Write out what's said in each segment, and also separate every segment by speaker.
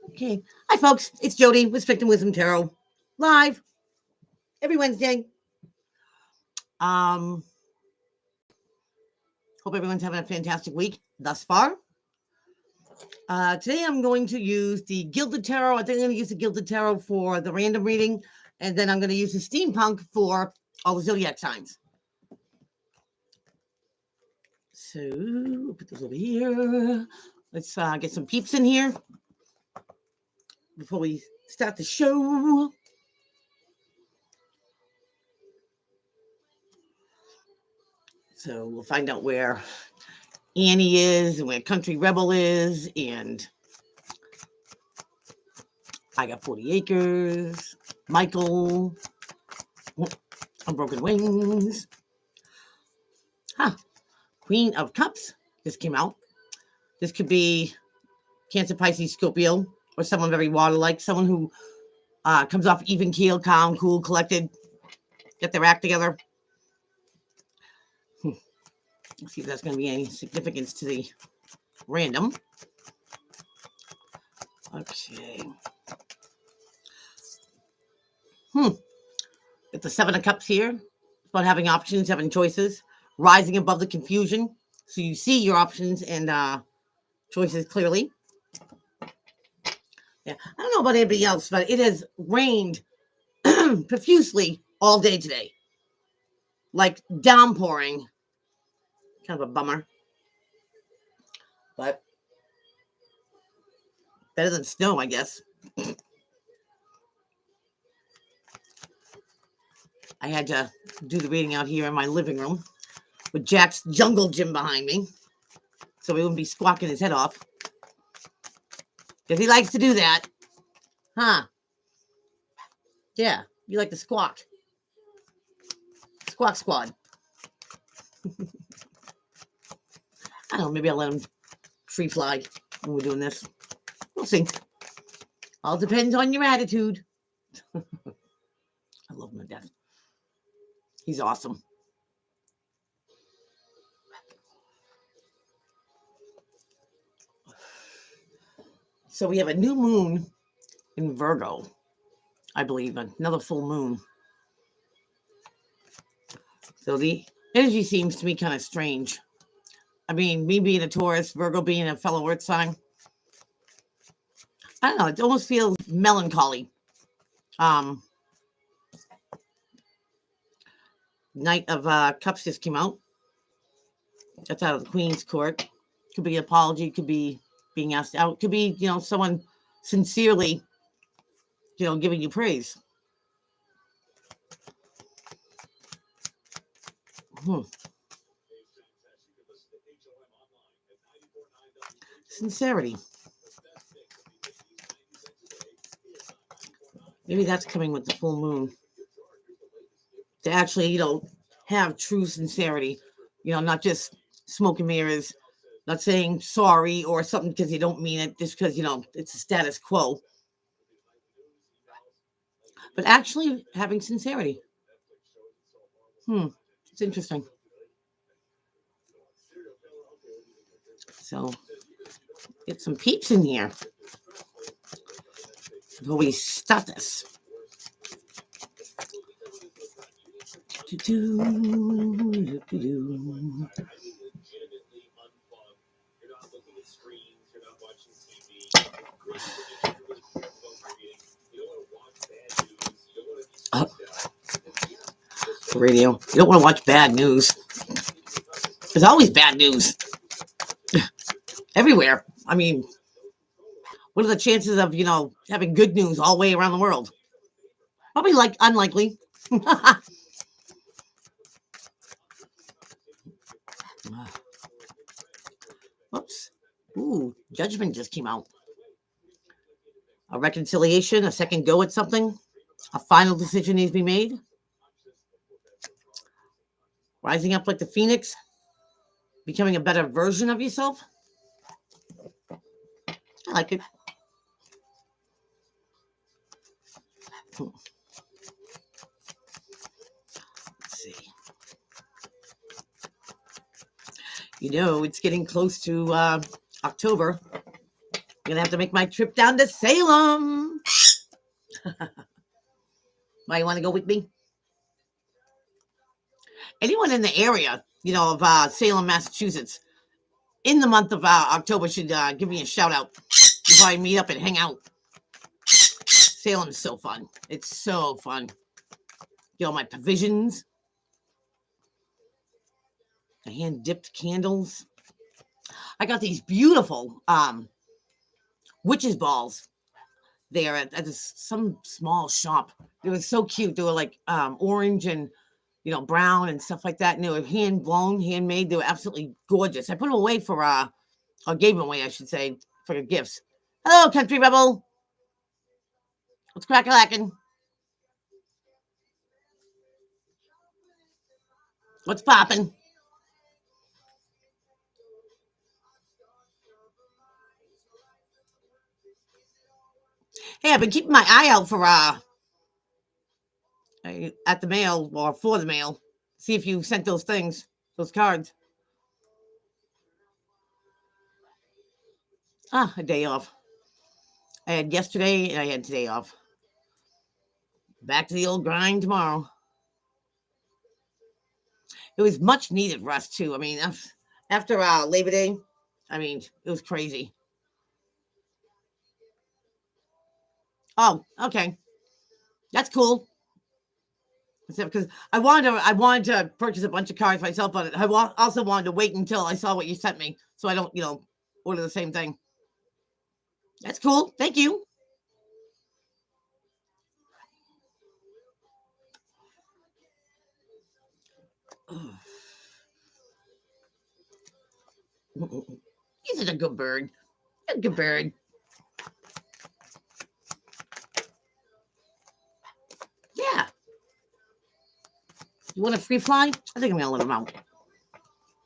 Speaker 1: Okay. Hi, folks. It's Jody with Strict and Wisdom Tarot, live every Wednesday. Um, Hope everyone's having a fantastic week thus far. Today I'm going to use the Gilded Tarot. I think I'm going to use the Gilded Tarot for the random reading, and then I'm going to use the Steampunk for all the zodiac signs. So put this over here. Let's get some peeps in here before we start the show. So we'll find out where Annie is and where Country Rebel is, and I Got 40 Acres, Michael, Unbroken Wings. Queen of Cups just came out. This could be Cancer, Pisces, Scorpio, or someone very water-like, someone who comes off even keel, calm, cool, collected, get their act together. Let's see if that's going to be any significance to the random. Okay. Got the Seven of Cups here. It's about having options, having choices, rising above the confusion. So you see your options and choices clearly. Yeah, I don't know about anybody else, but it has rained profusely all day today. Like downpouring. Kind of a bummer. But better than snow, I guess. I had to do the reading out here in my living room with Jack's jungle gym behind me, so he wouldn't be squawking his head off. Because he likes to do that. Huh? Yeah, you like to squawk. Squawk squad. I don't know, maybe I'll let him free fly when we're doing this. We'll see. All depends on your attitude. I love him to death. He's awesome. So we have a new moon in Virgo, I believe, another full moon. So the energy seems to me kind of strange. I mean, me being a Taurus, Virgo being a fellow earth sign. I don't know. It almost feels melancholy. Knight of Cups just came out. That's out of the Queen's Court. Could be an apology. Could be being asked out. Could be, someone sincerely, giving you praise. Sincerity. Maybe that's coming with the full moon. To actually, have true sincerity. Not just smoke and mirrors, not saying sorry or something because you don't mean it, just because, it's a status quo. But actually having sincerity. It's interesting. So get some peeps in here before we start this. Radio. You don't want to watch bad news. There's always bad news everywhere. I mean, what are the chances of, having good news all the way around the world? Probably unlikely. Whoops. Ooh, Judgment just came out. A reconciliation, a second go at something, a final decision needs to be made. Rising up like the phoenix, becoming a better version of yourself. I like it. Let's see. It's getting close to October. gonna have to make my trip down to Salem. Why, you want to go with me? Anyone in the area, of Salem, Massachusetts, in the month of October should give me a shout out. We'll probably meet up and hang out. Salem's so fun. It's so fun. My provisions. The hand dipped candles. I got these beautiful witches balls there at some small shop. They were so cute. They were like orange and brown and stuff like that. And they were hand blown, handmade. They were absolutely gorgeous. I put them away for or gave them away, I should say, for gifts. Hello, Country Rebel. What's crack-a-lackin'? What's poppin'? Hey, I've been keeping my eye out for at the mail or for the mail. See if you sent those things, those cards. A day off. I had yesterday and I had today off. Back to the old grind tomorrow. It was much needed rest too. I mean, after Labor Day, I mean, it was crazy. Oh, okay, that's cool. Because I wanted to purchase a bunch of cards myself, but I also wanted to wait until I saw what you sent me, so I don't, order the same thing. That's cool. Thank you. He's a good bird. A good bird. Yeah. You want a free fly? I think I'm gonna let him out.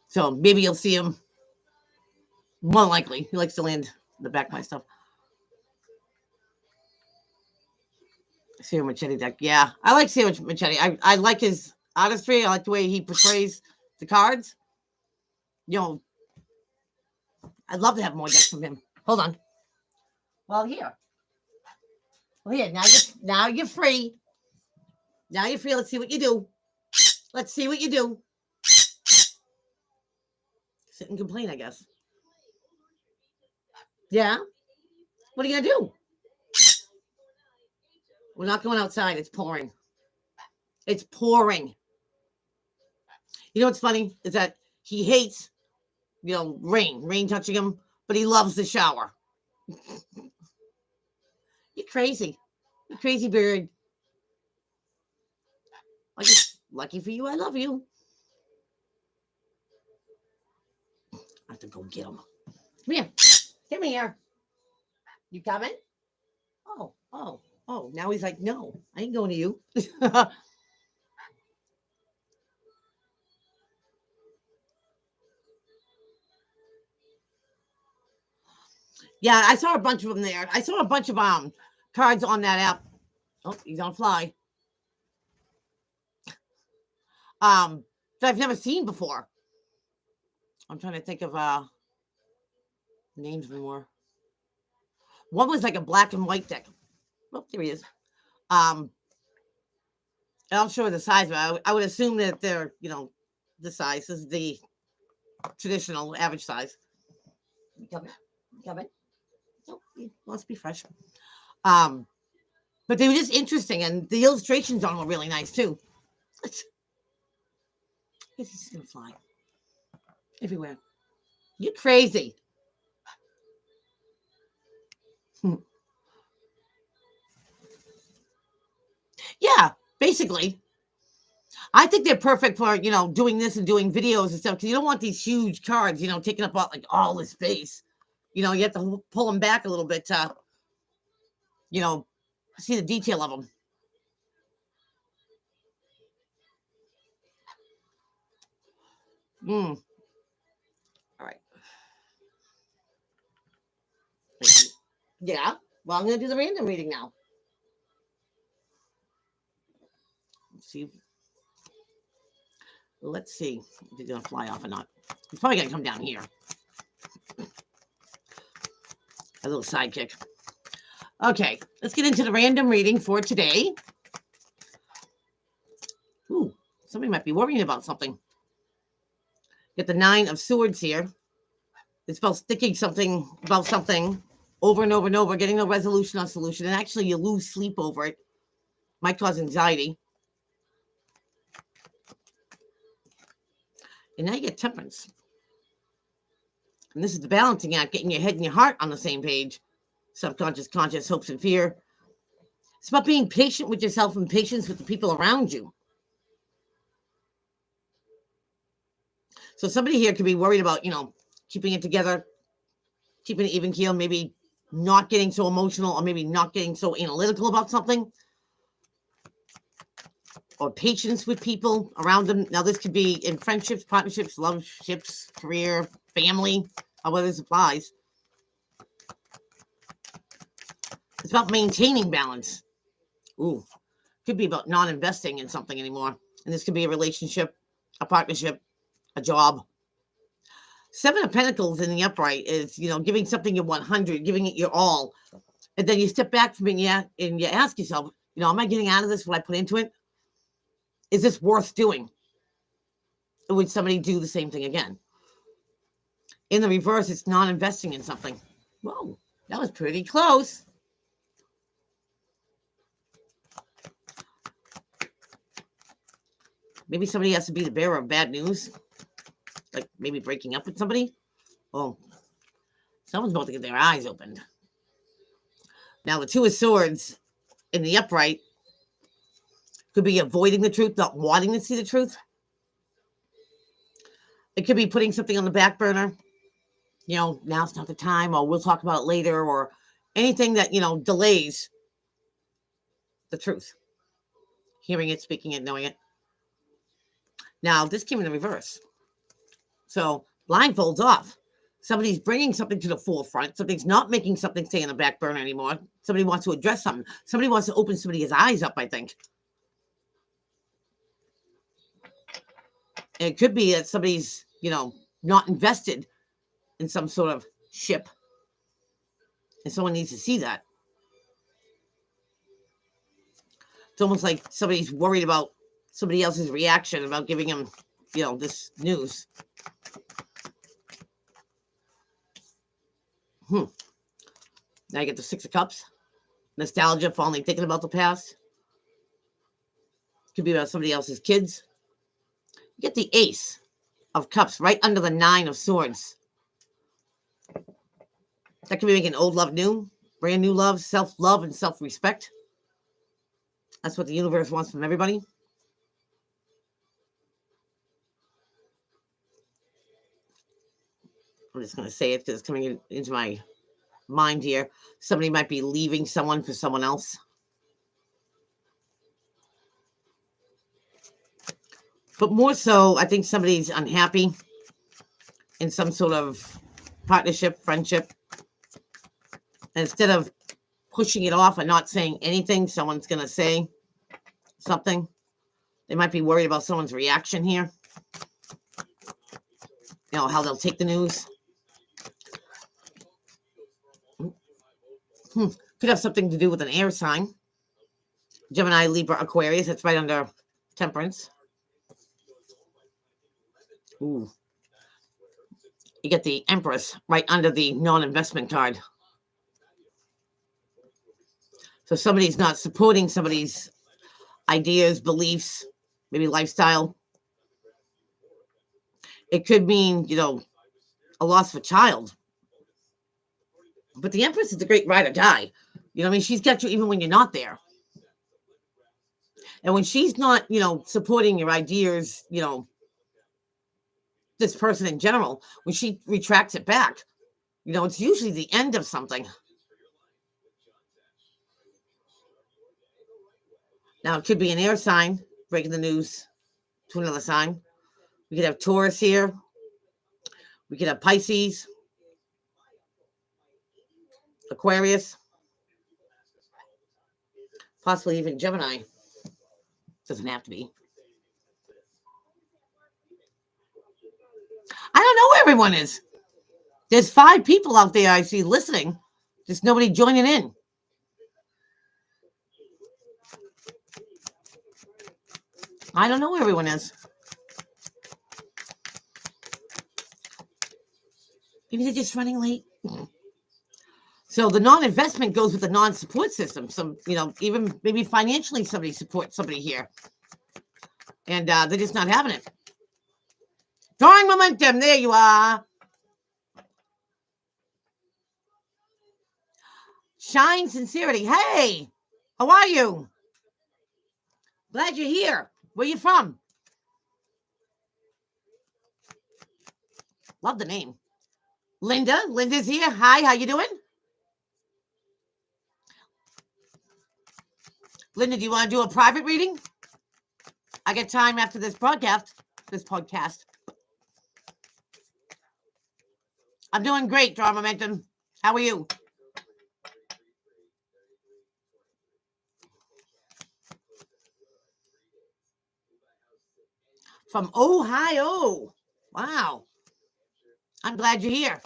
Speaker 1: So maybe you'll see him. More likely, he likes to land in the back of my stuff. Sailor Machete deck. Yeah, I like Sailor Machete. I like his artistry. I like the way he portrays the cards. I'd love to have more decks from him. Hold on. Well, here. Well, here. Now you're free. Now you're free. Let's see what you do. Let's see what you do. Sit and complain, I guess. Yeah. What are you gonna do? We're not going outside. It's pouring. It's pouring. You know what's funny is that he hates, rain touching him, but he loves the shower. You're crazy. You're crazy bird. Lucky for you, I love you. I have to go get him. Come here. Come here. You coming? Oh. Now he's like, no, I ain't going to you. Yeah, I saw a bunch of them there. I saw a bunch of cards on that app. Oh, he's on fly. That I've never seen before. I'm trying to think of names more. One was like a black and white deck. Oh, there he is. I'm sure the size, but I would assume that they're, the size is the traditional average size. Coming. Oh, he wants to be fresh. But they were just interesting, and the illustrations on them were really nice too. He's just gonna fly everywhere. You're crazy. Yeah, basically. I think they're perfect for doing this and doing videos and stuff because you don't want these huge cards taking up all the space. You have to pull them back a little bit to see the detail of them. All right. Yeah. Well, I'm gonna do the random reading now. Let's see if he's gonna fly off or not. He's probably gonna come down here. A little sidekick. Okay, let's get into the random reading for today. Ooh, somebody might be worrying about something. Get the 9 of Swords here. It's about thinking something about something over and over and over, getting no resolution or solution, and actually you lose sleep over it. Might cause anxiety. And now you get Temperance. And this is the balancing act, getting your head and your heart on the same page. Subconscious, conscious, hopes and fear. It's about being patient with yourself and patience with the people around you. So somebody here could be worried about, keeping it together, keeping it even keel, maybe not getting so emotional or maybe not getting so analytical about something. Or patience with people around them. Now, this could be in friendships, partnerships, love ships, career, family, however this applies. It's about maintaining balance. Ooh, could be about not investing in something anymore. And this could be a relationship, a partnership, a job. 7 of Pentacles in the upright is, giving something your 100, giving it your all. And then you step back from it and you ask yourself, am I getting out of this what I put into it? Is this worth doing? Or would somebody do the same thing again? In the reverse, it's not investing in something. Whoa, that was pretty close. Maybe somebody has to be the bearer of bad news. Like maybe breaking up with somebody. Oh, someone's about to get their eyes opened. Now, the 2 of Swords in the upright could be avoiding the truth, not wanting to see the truth. It could be putting something on the back burner. Now's not the time, or we'll talk about it later, or anything that, delays the truth. Hearing it, speaking it, knowing it. Now, this came in the reverse. So, blindfolds off. Somebody's bringing something to the forefront. Something's not making something stay in the back burner anymore. Somebody wants to address something. Somebody wants to open somebody's eyes up, I think. And it could be that somebody's, not invested in some sort of ship. And someone needs to see that. It's almost like somebody's worried about somebody else's reaction about giving them, this news. Now you get the 6 of Cups. Nostalgia, fondly thinking about the past. Could be about somebody else's kids. You get the Ace of Cups right under the 9 of Swords. That could be making old love new, brand new love, self-love, and self-respect. That's what the universe wants from everybody. I'm just going to say it because it's coming into my mind here. Somebody might be leaving someone for someone else. But more so, I think somebody's unhappy in some sort of partnership, friendship. And instead of pushing it off and not saying anything, someone's going to say something. They might be worried about someone's reaction here. How they'll take the news. Could have something to do with an air sign. Gemini, Libra, Aquarius. That's right under Temperance. Ooh. You get the Empress right under the non-investment card. So somebody's not supporting somebody's ideas, beliefs, maybe lifestyle. It could mean, a loss of a child. But the Empress is a great ride or die. She's got you even when you're not there. And when she's not, supporting your ideas, this person in general, when she retracts it back, it's usually the end of something. Now, it could be an air sign breaking the news to another sign. We could have Taurus here. We could have Pisces, Aquarius, possibly even Gemini. Doesn't have to be. I don't know where everyone is. There's 5 people out there I see listening. Just nobody joining in. I don't know where everyone is. Maybe they're just running late. So the non-investment goes with the non-support system. Some, even maybe financially somebody supports somebody here. And they're just not having it. Drawing momentum. There you are. Shine sincerity. Hey, how are you? Glad you're here. Where you from? Love the name. Linda. Linda's here. Hi, how you doing? Linda, do you want to do a private reading? I get time after this podcast. I'm doing great, Draw Momentum. How are you? From Ohio. Wow. I'm glad you're here.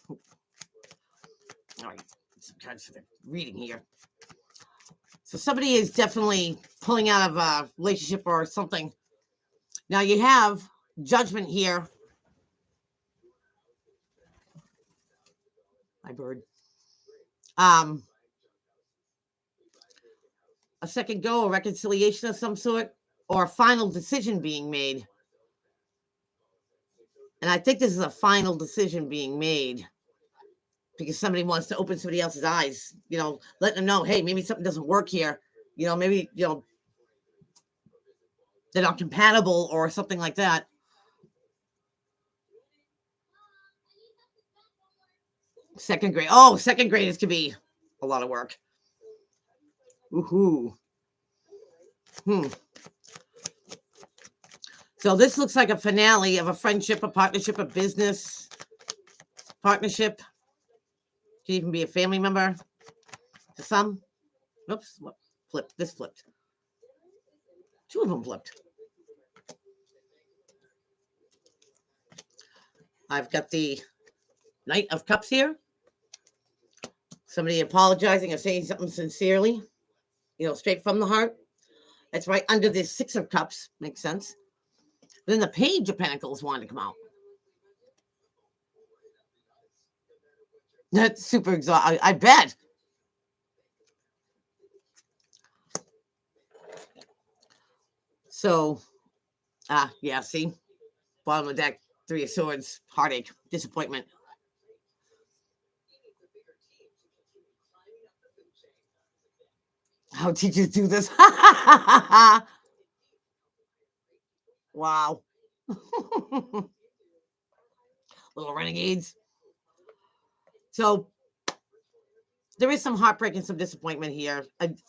Speaker 1: All right. Some cards for the reading here. So somebody is definitely pulling out of a relationship or something. Now you have Judgment here. My bird. A second go, a reconciliation of some sort, or a final decision being made. And I think this is a final decision being made because somebody wants to open somebody else's eyes, letting them know, hey, maybe something doesn't work here. Maybe, they're not compatible or something like that. Second grade. Oh, second graders could be a lot of work. Woohoo. So this looks like a finale of a friendship, a partnership, a business partnership. Could even be a family member to some. Oops, flipped. This flipped. Two of them flipped. I've got the Knight of Cups here. Somebody apologizing or saying something sincerely, straight from the heart. That's right under the Six of Cups. Makes sense. Then the Page of Pentacles wanted to come out. That's super exhausting. I bet. So, yeah, see? Bottom of the deck, Three of Swords, heartache, disappointment. How teachers do this? Wow. Little renegades. So there is some heartbreak and some disappointment here.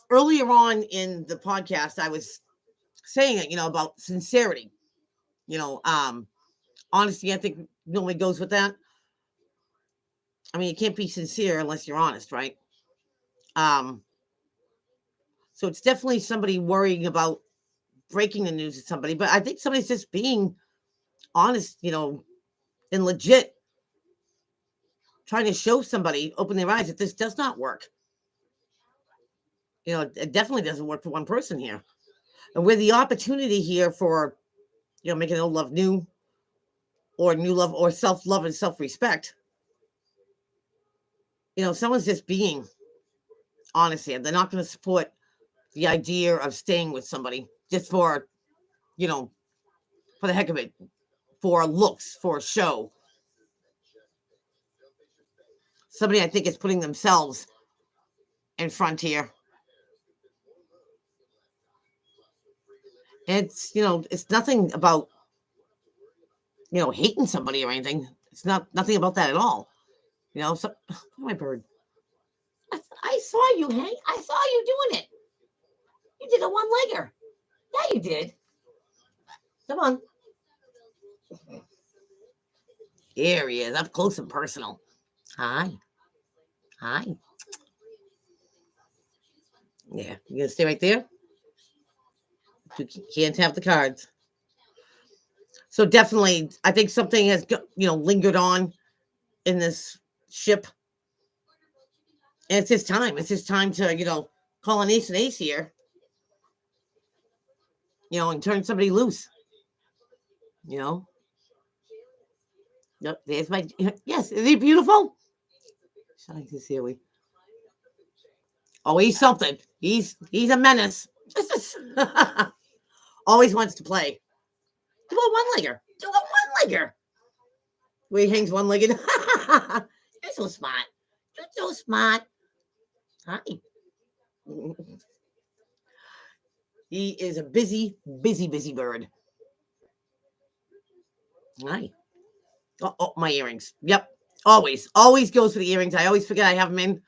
Speaker 1: Earlier on in the podcast, I was saying it, about sincerity. Honesty, I think, normally goes with that. I mean, you can't be sincere unless you're honest, right? So it's definitely somebody worrying about breaking the news to somebody, but I think somebody's just being honest, and legit, trying to show somebody, open their eyes that this does not work. It definitely doesn't work for one person here. And with the opportunity here for, making old love new, or new love, or self-love and self-respect, someone's just being honest here. They're not going to support the idea of staying with somebody just for, for the heck of it, for looks, for show. Somebody, I think, is putting themselves in front here. It's, it's nothing about, hating somebody or anything. It's nothing about that at all. So, my bird. I saw you, Hank. I saw you doing it. You did a one-legger. Yeah, you did. Come on. Here he is, up close and personal. Hi. Hi. Yeah, you gonna stay right there? You can't have the cards. So definitely, I think something has, lingered on in this ship. And it's his time. It's his time to, call an ace and ace here, and turn somebody loose. You know. Yep, there's my. Yes, is he beautiful? Shall I see we? Oh, he's something. He's a menace. Always wants to play. Do a one-legger. Do a one-legger. Where he hangs one-legged. You're so smart. You're so smart. Hi. He is a busy, busy, busy bird. Hi. Oh, my earrings. Yep. Always goes for the earrings. I always forget I have them in.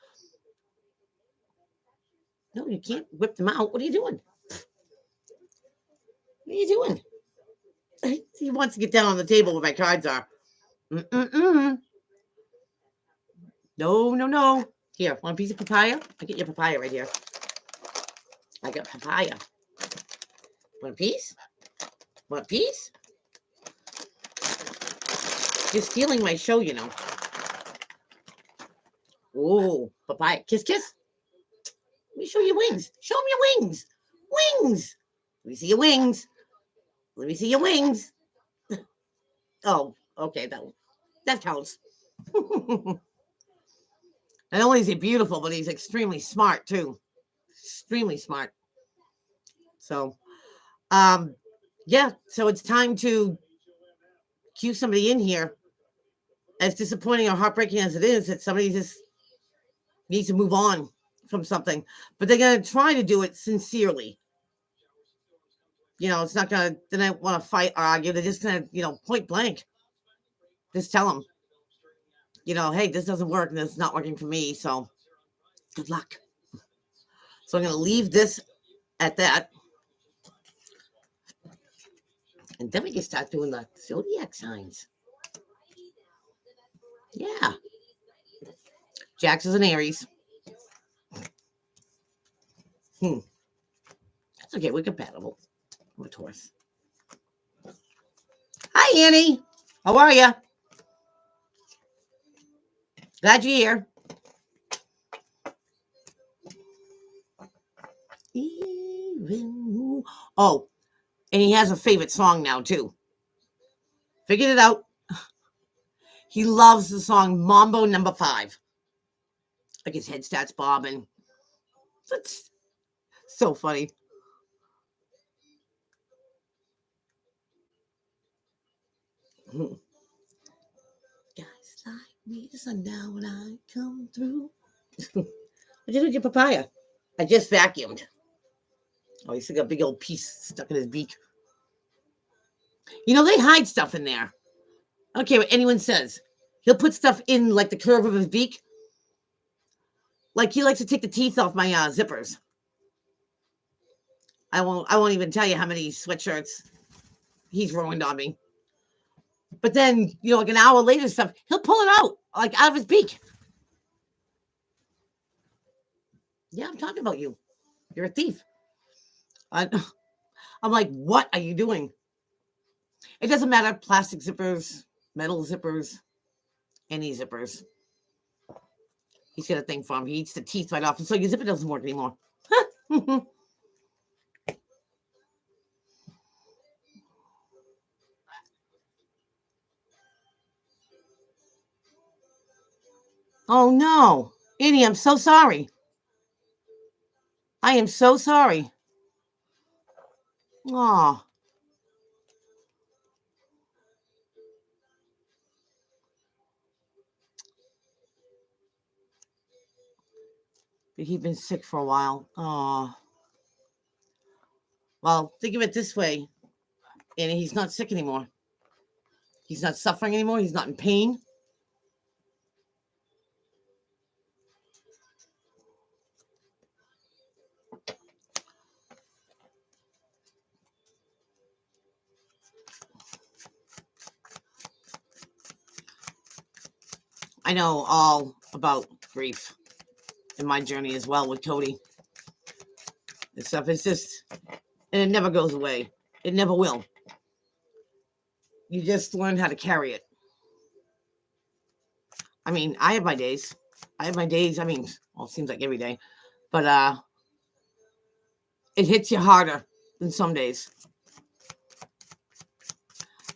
Speaker 1: No, you can't whip them out. What are you doing? What are you doing? He wants to get down on the table where my cards are. Mm-mm-mm. No, no, no. Here, want a piece of papaya? I get your papaya right here. I got papaya. Want a piece? Want a piece? You're stealing my show, you know. Oh, papaya. Kiss, kiss. Let me show you wings. Show me your wings. Wings. Let me see your wings. Let me see your wings. Oh, okay. That counts. Not only is he beautiful, but he's extremely smart too. Extremely smart. So, yeah. So it's time to cue somebody in here. As disappointing or heartbreaking as it is, that somebody just needs to move on from something, but they're gonna try to do it sincerely. It's not gonna. They don't want to fight or argue. They're just gonna, point blank, just tell them, hey, this doesn't work and it's not working for me. So, good luck. So I'm gonna leave this at that. And then we can start doing the zodiac signs. Yeah. Jax is an Aries. That's okay. We're compatible. I'm a Taurus. Hi, Annie. How are you? Glad you're here. Oh, and he has a favorite song now, too. Figured it out. He loves the song Mambo Number 5. Like his head starts bobbing. That's so funny. Guys like me to sundown when I come through. What did you do with your papaya? I just vacuumed. Oh, he's got a big old piece stuck in his beak. They hide stuff in there. I don't care what anyone says. He'll put stuff in like the curve of his beak. Like he likes to take the teeth off my zippers. I won't even tell you how many sweatshirts he's ruined on me. But then, like an hour later stuff, he'll pull it out, like out of his beak. Yeah, I'm talking about you. You're a thief. I'm like, what are you doing? It doesn't matter. Plastic zippers, metal zippers, any zippers. He's got a thing for him. He eats the teeth right off. And so your zipper doesn't work anymore. Oh, no. Annie, I'm so sorry. I am so sorry. Aw. He's been sick for a while. Aw. Well, think of it this way, Annie. He's not sick anymore. He's not suffering anymore. He's not in pain. I know all about grief in my journey as well with Cody and stuff. It's just, and it never goes away. It never will. You just learn how to carry it. I mean, I have my days. I have my days. I mean, well, it seems like every day, but it hits you harder than some days.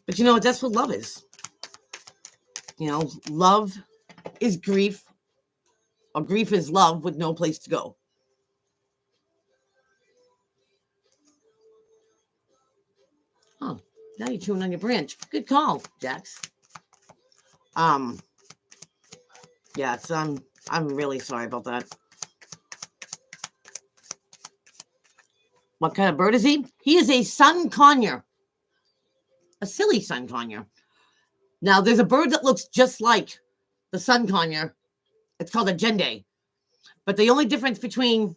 Speaker 1: But you know what? That's what love is. You know, love is grief, or grief is love with no place to go. Oh, now you're chewing on your branch. Good call, Jax. Um, yeah, it's I'm really sorry about that. What kind of bird is he? He is a sun conure, a silly sun conure. Now, there's a bird that looks just like the sun conure. It's called a jende. But the only difference between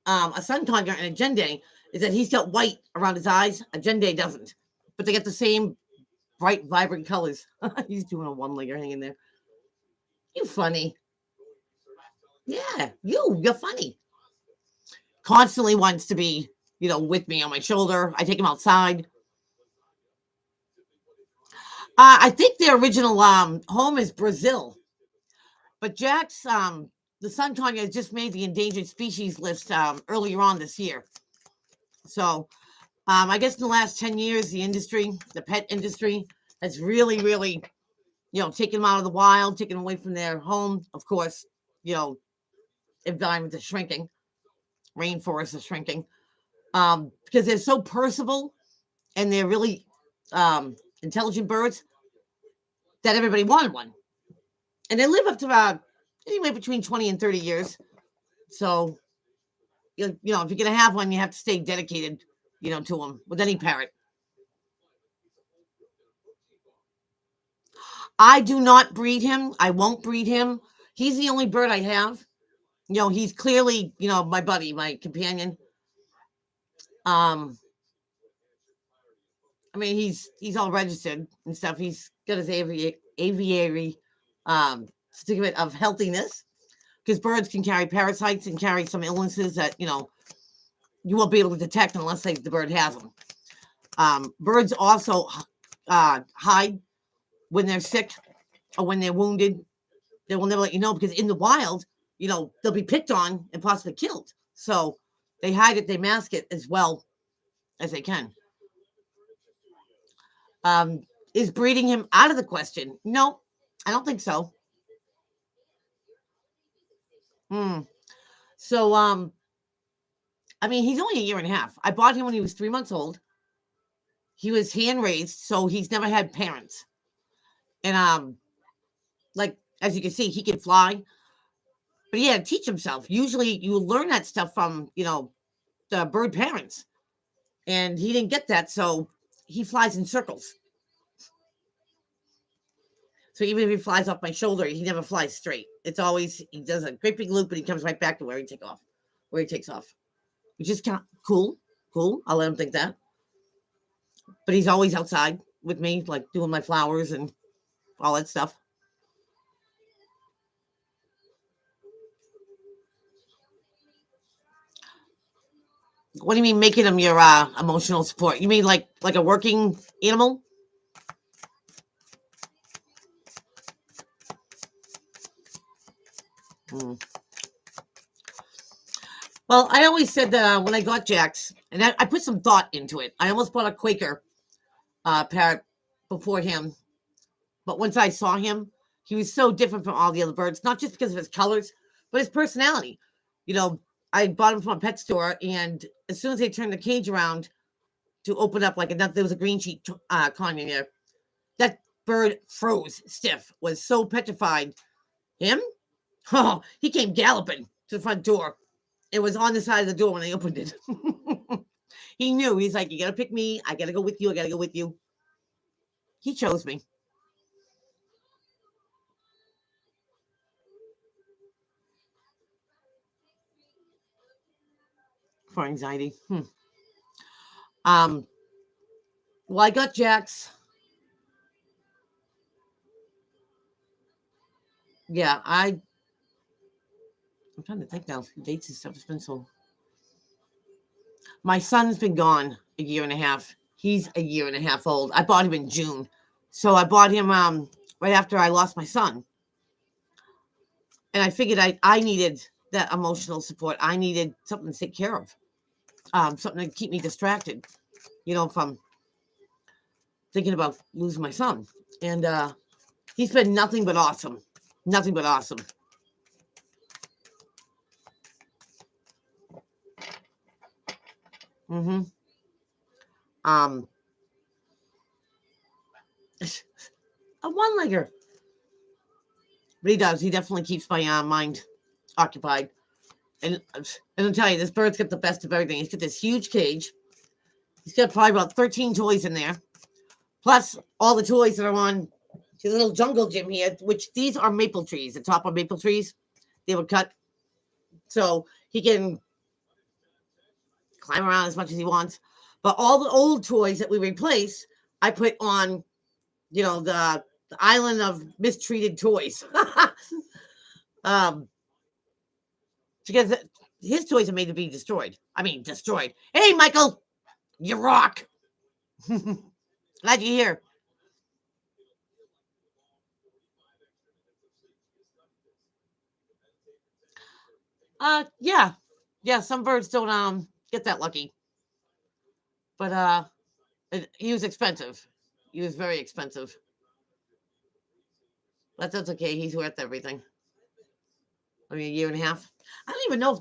Speaker 1: a sun conure and a jende is that he's got white around his eyes. A jende doesn't. But they get the same bright, vibrant colors. He's doing a one-legger hanging there. You funny. Yeah, you're funny. Constantly wants to be, with me on my shoulder. I take him outside. I think their original home is Brazil, but Jack's the sun conure just made the endangered species list earlier on this year. So I guess in the last 10 years, the pet industry, has really, really, taken them out of the wild, taken them away from their home. Of course, environment is shrinking, rainforests are shrinking, because they're so personable and they're really intelligent birds that everybody wanted one. And they live up to about anywhere between 20 and 30 years. So, if you're going to have one, you have to stay dedicated, to them with any parrot. I do not breed him. I won't breed him. He's the only bird I have. He's clearly, my buddy, my companion. I mean, he's all registered and stuff. He's got his aviary certificate of healthiness, because birds can carry parasites and carry some illnesses that you won't be able to detect unless the bird has them. Birds also hide when they're sick or when they're wounded. They will never let you know, because in the wild, they'll be picked on and possibly killed. So they hide it, they mask it as well as they can. Um, is breeding him out of the question? No, I don't think so. Hmm. So, I mean, he's only a year and a half. I bought him when he was 3 months old. He was hand raised, so he's never had parents. And like as you can see, he can fly, but he had to teach himself. Usually, you learn that stuff from the bird parents, and he didn't get that, so he flies in circles. So even if he flies off my shoulder, he never flies straight. It's always, he does a great big loop, and he comes right back to where he takes off, which is kind of cool. Cool. I'll let him think that. But he's always outside with me, like doing my flowers and all that stuff. What do you mean making him your emotional support? You mean like a working animal? Hmm. Well, I always said that when I got Jax, and I put some thought into it. I almost bought a Quaker parrot before him, but once I saw him, he was so different from all the other birds, not just because of his colors, but his personality. You know, I bought him from a pet store, and as soon as they turned the cage around to open up, like another, there was a green sheet conure there. That bird froze stiff, was so petrified. Him? Oh, he came galloping to the front door. It was on the side of the door when I opened it. He knew. He's like, you got to pick me. I got to go with you. I got to go with you. He chose me. For anxiety. Um, well, I got Jax. Yeah, I'm trying to think now. Dates and stuff. It's been so. My son's been gone a year and a half. He's a year and a half old. I bought him in June. So I bought him right after I lost my son. And I figured I needed that emotional support. I needed something to take care of, something to keep me distracted, from thinking about losing my son. And he's been nothing but awesome. Nothing but awesome. Mm-hmm. Um, a one-legger. But he does. He definitely keeps my mind occupied. And I'll tell you, this bird's got the best of everything. He's got this huge cage. He's got probably about 13 toys in there, plus all the toys that are on his little jungle gym here, which these are maple trees. The top are maple trees. They were cut so he can climb around as much as he wants. But all the old toys that we replace, I put on, the island of mistreated toys. Because his toys are made to be destroyed. I mean, destroyed. Hey, Michael, you rock. Glad you're here. Yeah, some birds don't get that lucky, but he was expensive. He was very expensive. But that's okay. He's worth everything. I mean, a year and a half. I don't even know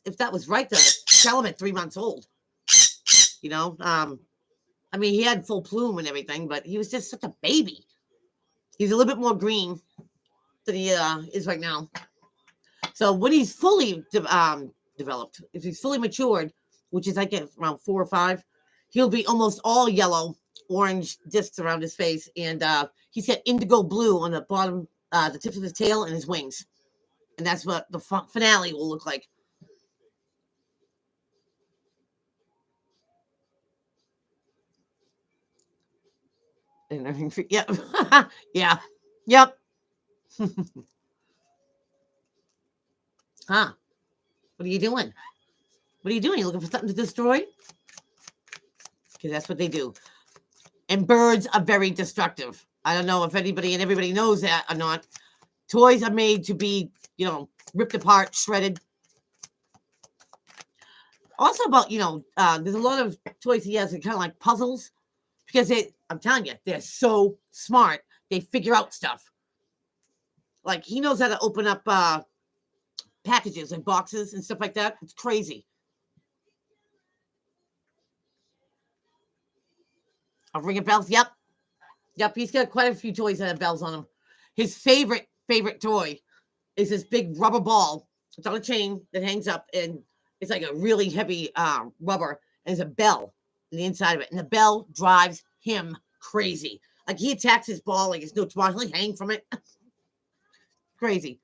Speaker 1: if that was right to sell him at 3 months old. You know, I mean, he had full plume and everything, but he was just such a baby. He's a little bit more green than he is right now. So when he's fully developed, if he's fully matured, which is like around 4 or 5, he'll be almost all yellow, orange discs around his face, and he's got indigo blue on the bottom, the tips of his tail and his wings, and that's what the finale will look like. Yep, yeah, yep. Huh? What are you doing? What are you doing? You looking for something to destroy? Because that's what they do. And birds are very destructive. I don't know if anybody and everybody knows that or not. Toys are made to be, ripped apart, shredded. Also about, there's a lot of toys he has that kind of like puzzles because I'm telling you, they're so smart. They figure out stuff. Like he knows how to open up packages and boxes and stuff like that. It's crazy. A ring of bells. Yep. Yep. He's got quite a few toys that have bells on them. His favorite toy is this big rubber ball. It's on a chain that hangs up, and it's like a really heavy rubber, and there's a bell on the inside of it, and the bell drives him crazy. Like he attacks his ball like it's no tomorrow. He'll hang from it. Crazy.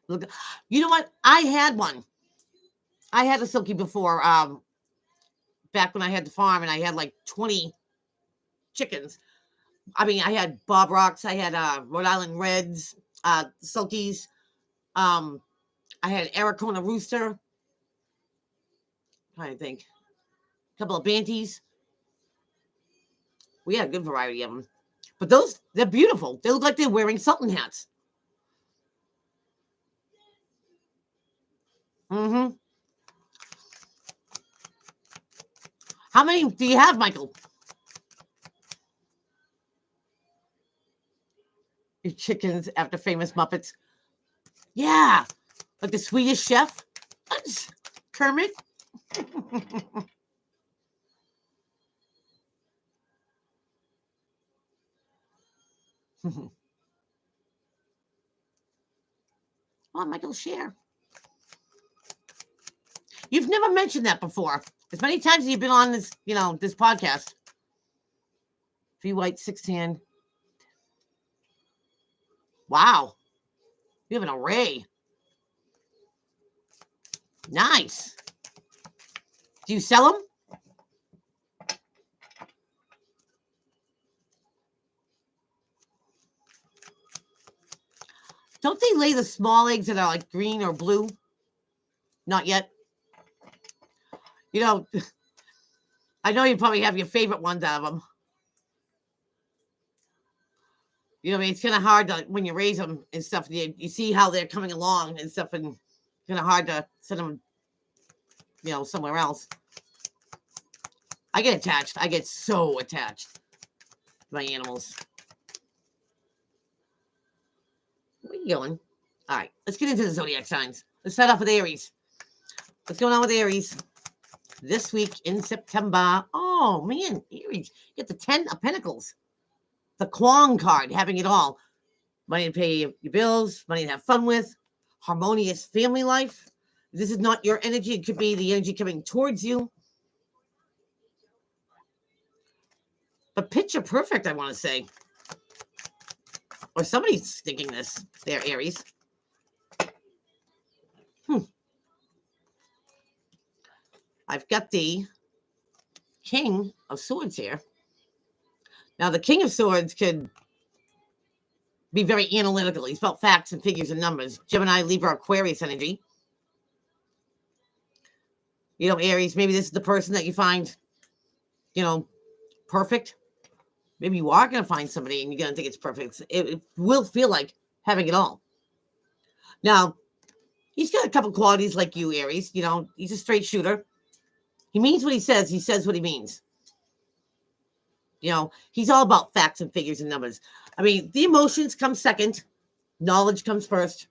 Speaker 1: Look, you know what? I had one. I had a silky before. Back when I had the farm, and I had like 20 chickens. I mean, I had Bob Rocks. I had Rhode Island Reds, Silkies. Um, I had Aracona Rooster. I think a couple of Banties. We had a good variety of them. But they're beautiful. They look like they're wearing Sultan hats. Mm-hmm. How many do you have, Michael? Your chickens after famous Muppets. Yeah. Like the Swedish chef. Kermit. Come on, Michael, share. You've never mentioned that before. As many times as you've been on this, this podcast. 3 white, 6 tan. Wow. You have an array. Nice. Do you sell them? Don't they lay the small eggs that are like green or blue? Not yet. You know, I know you probably have your favorite ones out of them. You know what I mean? It's kind of hard to, when you raise them and stuff, you see how they're coming along and stuff, and it's kind of hard to send them, somewhere else. I get attached. I get so attached to my animals. Where are you going? All right, let's get into the zodiac signs. Let's start off with Aries. What's going on with Aries this week in September? Oh, man, Aries. You get the 10 of Pentacles. The Kwong card, having it all. Money to pay your bills, money to have fun with, harmonious family life. This is not your energy. It could be the energy coming towards you. But picture perfect, I want to say. Or somebody's thinking this. They're Aries. I've got the King of Swords here. Now, the King of Swords could be very analytical. He's about facts and figures and numbers. Gemini, Libra, Aquarius energy. Aries, maybe this is the person that you find, perfect. Maybe you are going to find somebody and you're going to think it's perfect. It will feel like having it all. Now, he's got a couple qualities like you, Aries. He's a straight shooter. He means what he says. He says what he means. He's all about facts and figures and numbers. I mean, the emotions come second. Knowledge comes first.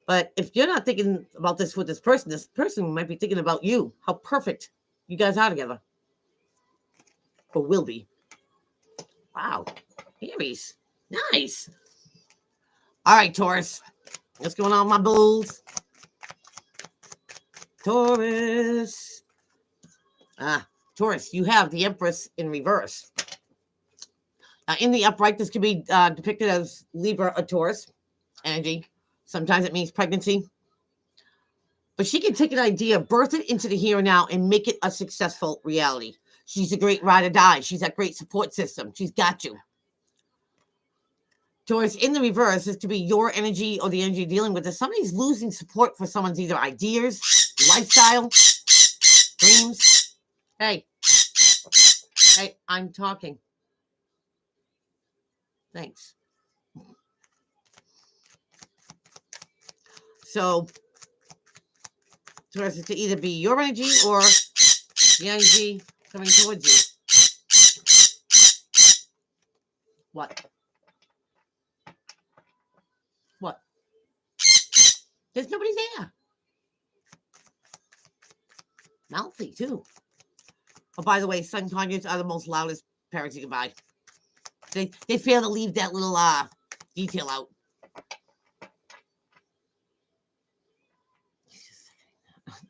Speaker 1: But if you're not thinking about this with this person might be thinking about you, how perfect you guys are together. Or will be. Wow. Aries. Nice. All right, Taurus. What's going on, my bulls? Taurus. Taurus, you have the Empress in reverse. In the upright, this could be depicted as Libra or Taurus energy. Sometimes it means pregnancy. But she can take an idea, birth it into the here and now, and make it a successful reality. She's a great ride or die. She's that great support system. She's got you. Taurus, in the reverse, this could be your energy or the energy dealing with this. Somebody's losing support for someone's either ideas, lifestyle, dreams. Hey, I'm talking. Thanks. So, Taurus, it could either be your energy or the energy coming towards you. What? There's nobody there. Mouthy, too. Oh, by the way, sun conjuncts are the most loudest parents you can buy. They fail to leave that little detail out.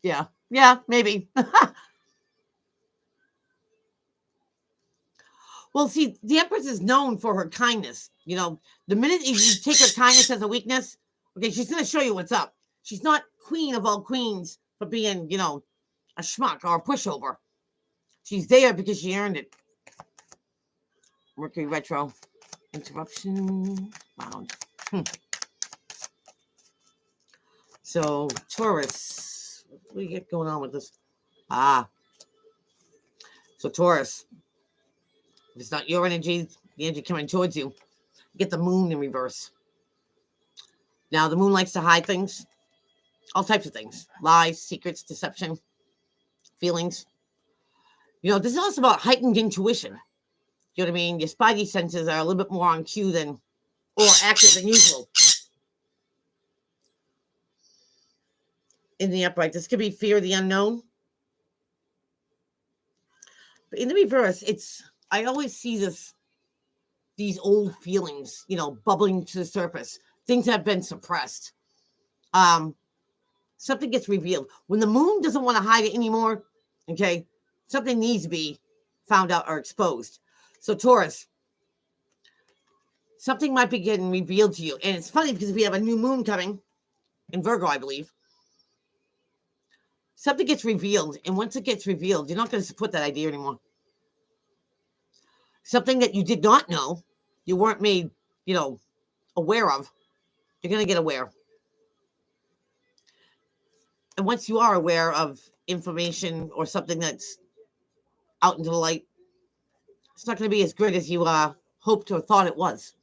Speaker 1: Yeah, maybe. Well, see, the Empress is known for her kindness. The minute you take her kindness as a weakness, okay, she's going to show you what's up. She's not queen of all queens for being, a schmuck or a pushover. She's there because she earned it. Mercury retro. Interruption. Bound. So, Taurus. What do you get going on with this? So, Taurus. If it's not your energy, the energy coming towards you, you get the moon in reverse. Now, the moon likes to hide things. All types of things. Lies, secrets, deception, feelings. This is also about heightened intuition. You know what I mean? Your spidey senses are a little bit more on cue or active than usual. In the upright, this could be fear of the unknown. But in the reverse, I always see these old feelings, bubbling to the surface. Things have been suppressed. Something gets revealed. When the moon doesn't want to hide it anymore, okay, something needs to be found out or exposed. So, Taurus, something might be getting revealed to you. And it's funny because we have a new moon coming in Virgo, I believe. Something gets revealed. And once it gets revealed, you're not going to support that idea anymore. Something that you did not know, you weren't made, aware of, you're going to get aware. And once you are aware of information or something that's out into the light, it's not going to be as good as you hoped or thought it was.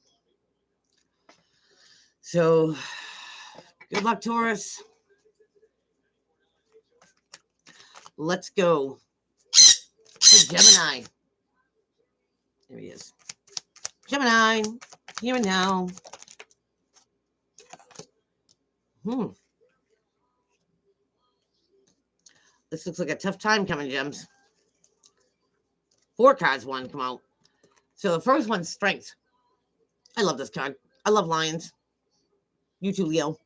Speaker 1: So, good luck, Taurus. Let's go to Gemini. There he is. Gemini, here and now. This looks like a tough time coming, Gems. 4 cards one come out. So the first one's strength. I love this card. I love lions. You too, Leo.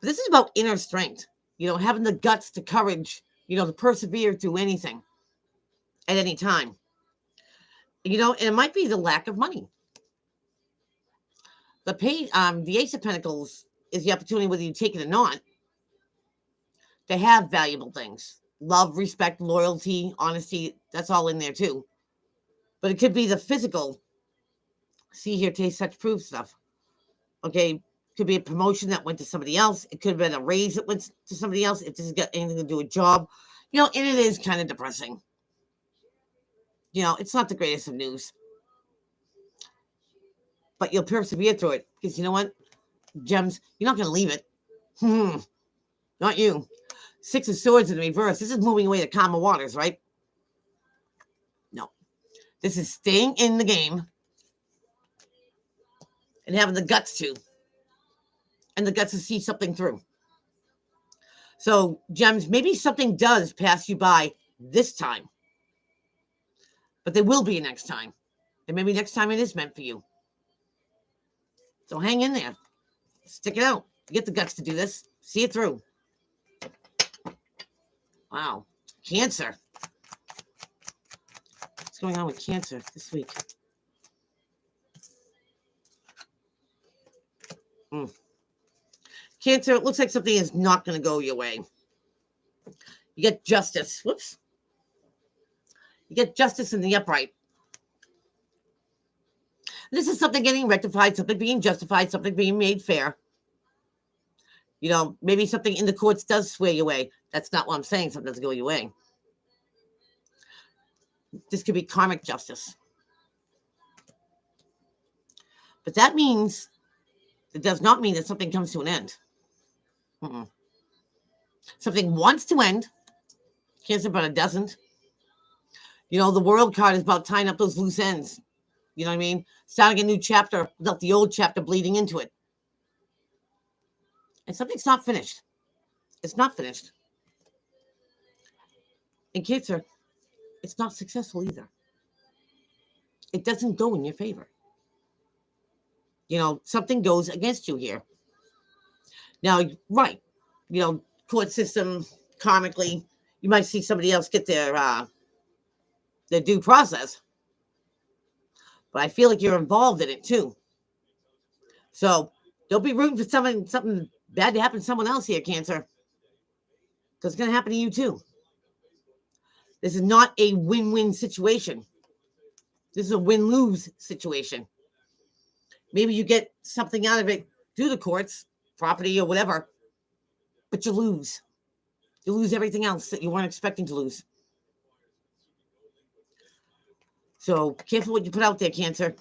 Speaker 1: But this is about inner strength. You know, having the guts, the courage, you know, to persevere through anything at any time. You know, and it might be the lack of money. The Ace of Pentacles is the opportunity, whether you take it or not, to have valuable things. Love, respect, loyalty, honesty, that's all in there too. But it could be the physical, see, hear, taste, touch, prove stuff. Okay, could be a promotion that went to somebody else. It could have been a raise that went to somebody else. If this has got anything to do with a job, you know, and it is kind of depressing. You know, it's not the greatest of news. But you'll persevere through it. Because you know what? Gems, you're not going to leave it. Not you. 6 of Swords in reverse. This is moving away to calmer waters, right? No. This is staying in the game and having the guts to. And the guts to see something through. So, Gems, maybe something does pass you by this time. But there will be a next time. And maybe next time it is meant for you. So hang in there. Stick it out. Get the guts to do this. See it through. Wow. Cancer. What's going on with Cancer this week? Cancer, it looks like something is not going to go your way. You get justice. Whoops. You get justice in the upright. This is something getting rectified, something being justified, something being made fair. You know, maybe something in the courts does sway your way. That's not what I'm saying. Something doesn't go your way. This could be karmic justice. But that means, it does not mean that something comes to an end. Something wants to end. Cancer, but it doesn't. You know, the World card is about tying up those loose ends. You know what I mean? Starting a new chapter without the old chapter bleeding into it. And something's not finished. It's not finished. In Cancer, it's not successful either. It doesn't go in your favor. You know, something goes against you here. Now, right, you know, court system, karmically, you might see somebody else get their due process. But I feel like you're involved in it too. So don't be rooting for something bad to happen to someone else here, Cancer. Because it's going to happen to you too. This is not a win-win situation. This is a win-lose situation. Maybe you get something out of it through the courts, property or whatever, but you lose. You lose everything else that you weren't expecting to lose. So careful what you put out there, Cancer.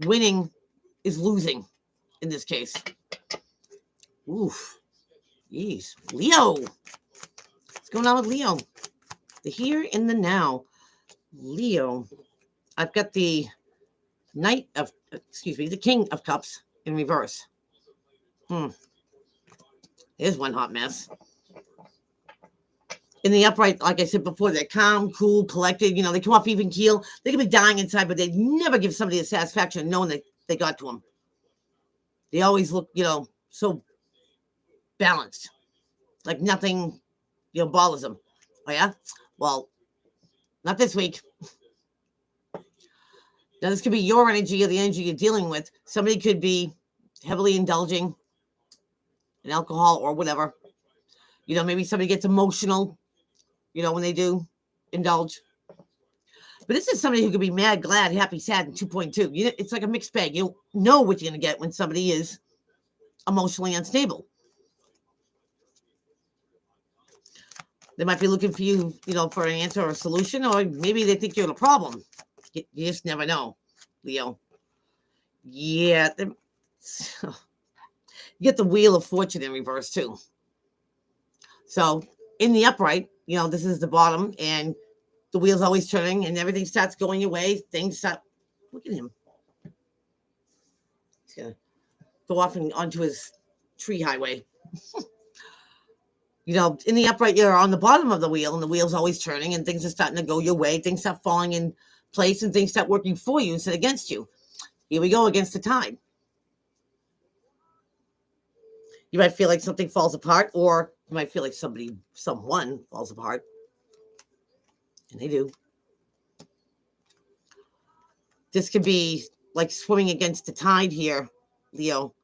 Speaker 1: Winning is losing in this case. Oof. Jeez. Leo. What's going on with Leo? The here and the now. Leo. I've got the the King of Cups in reverse. Here's one hot mess. In the upright, like I said before, they're calm, cool, collected. You know, they come off even keel. They can be dying inside, but they never give somebody the satisfaction of knowing that they got to them. They always look, you know, so balanced. Like nothing, you know, bothers them. Oh, yeah? Well, not this week. Now, this could be your energy or the energy you're dealing with. Somebody could be heavily indulging in alcohol or whatever. You know, maybe somebody gets emotional, you know, when they do indulge. But this is somebody who could be mad, glad, happy, sad in 2.2. You know, it's like a mixed bag. You don't know what you're going to get when somebody is emotionally unstable. They might be looking for you, you know, for an answer or a solution, or maybe they think you're the problem. You just never know, Leo. Yeah. You get the Wheel of Fortune in reverse, too. So in the upright, this is the bottom, and the wheel's always turning, and everything starts going your way. Things start. Look at him. He's going to go off onto his tree highway. In the upright, you're on the bottom of the wheel, and the wheel's always turning, and things are starting to go your way. Things start falling in place, and things start working for you instead of against you. Here we go against the tide. You might feel like something falls apart, or you might feel like someone falls apart. And they do. This could be like swimming against the tide here, Leo.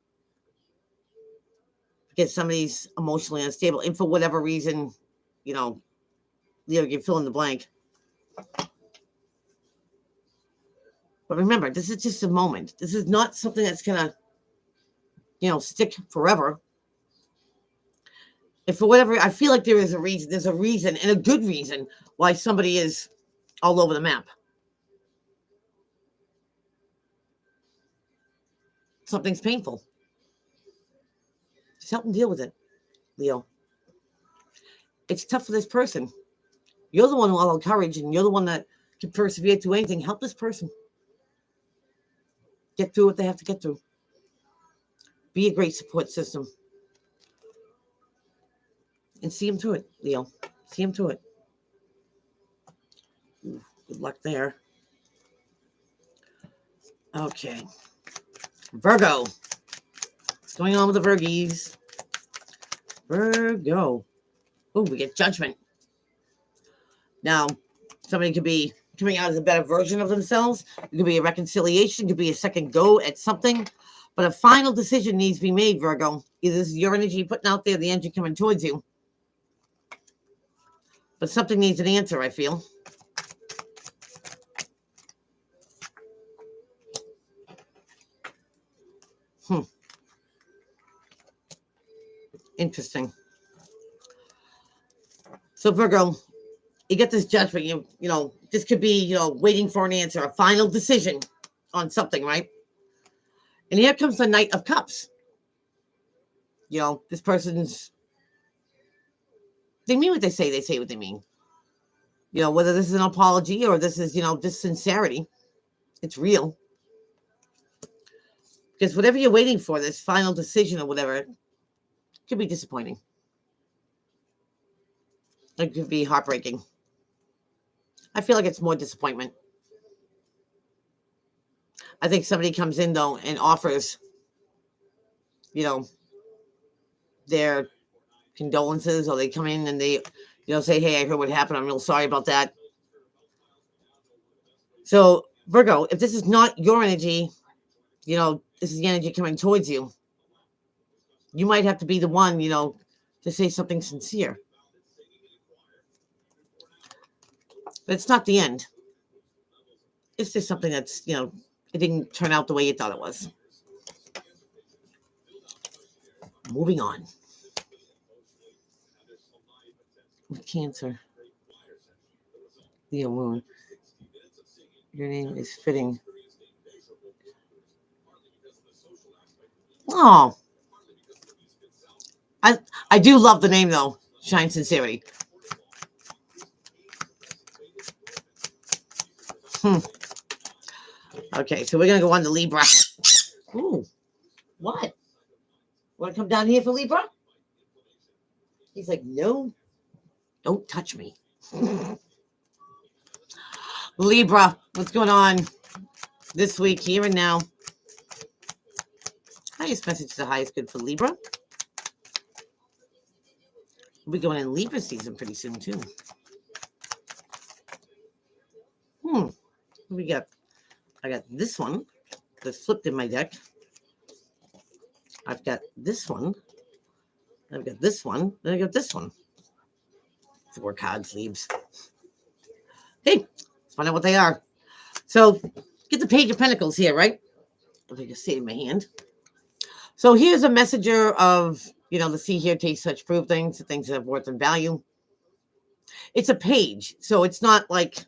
Speaker 1: Because somebody's emotionally unstable. And for whatever reason, Leo, you fill in the blank. But remember, this is just a moment. This is not something that's going to, stick forever. And for whatever, I feel like there's a reason and a good reason why somebody is all over the map. Something's painful. Just help them deal with it, Leo. It's tough for this person. You're the one who allowed courage, and you're the one that can persevere through anything. Help this person get through what they have to get through. Be a great support system. And see them through it, Leo. See them through it. Ooh, good luck there. Okay. Virgo. What's going on with the Virgies? Virgo. Oh, we get Judgment. Now, somebody could be coming out as a better version of themselves. It could be a reconciliation. It could be a second go at something. But a final decision needs to be made, Virgo. Either this is your energy putting out there, the energy coming towards you. But something needs an answer, I feel. Interesting. So, Virgo, you get this Judgment. This could be, waiting for an answer, a final decision on something, right? And here comes the Knight of Cups. This person's, they mean what they say what they mean. Whether this is an apology or this is, just sincerity, it's real. Because whatever you're waiting for, this final decision or whatever, could be disappointing. It could be heartbreaking. I feel like it's more disappointment. I think somebody comes in, though, and offers, their condolences, or they come in and they, say, hey, I heard what happened. I'm real sorry about that. So, Virgo, if this is not your energy, this is the energy coming towards you. You might have to be the one, to say something sincere. But it's not the end. It's just something that's, it didn't turn out the way you thought it was. Moving on. With Cancer. Leo Moon. Your name is fitting. Oh. I do love the name, though. Shine Sincerity. Okay, so we're going to go on to Libra. Ooh. What? Want to come down here for Libra? He's like, no. Don't touch me. Libra, what's going on this week, here and now? Highest message to the highest good for Libra. We'll be going in Libra season pretty soon, too. We got, I got this one that's flipped in my deck. I've got this one. I've got this one. And I got this one. 4 card sleeves. Hey, let's find out what they are. So, get the Page of Pentacles here, right? I'll take a seat in my hand. So, here's a messenger of, the see, hear, taste, touch, prove things, the things that have worth and value. It's a page. So, it's not like,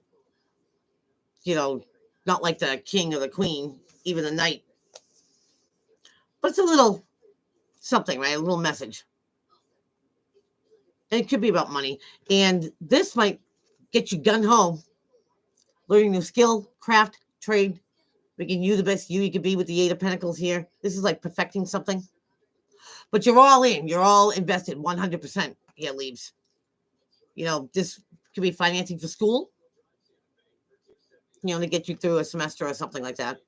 Speaker 1: Not like the king or the queen, even the knight. But it's a little something, right? A little message. And it could be about money. And this might get you gun ho, learning new skill, craft, trade, making you the best you could be with the Eight of Pentacles here. This is like perfecting something. But you're all in. You're all invested 100%. Yeah, leaves. You know, this could be financing for school. You know, to get you through a semester or something like that.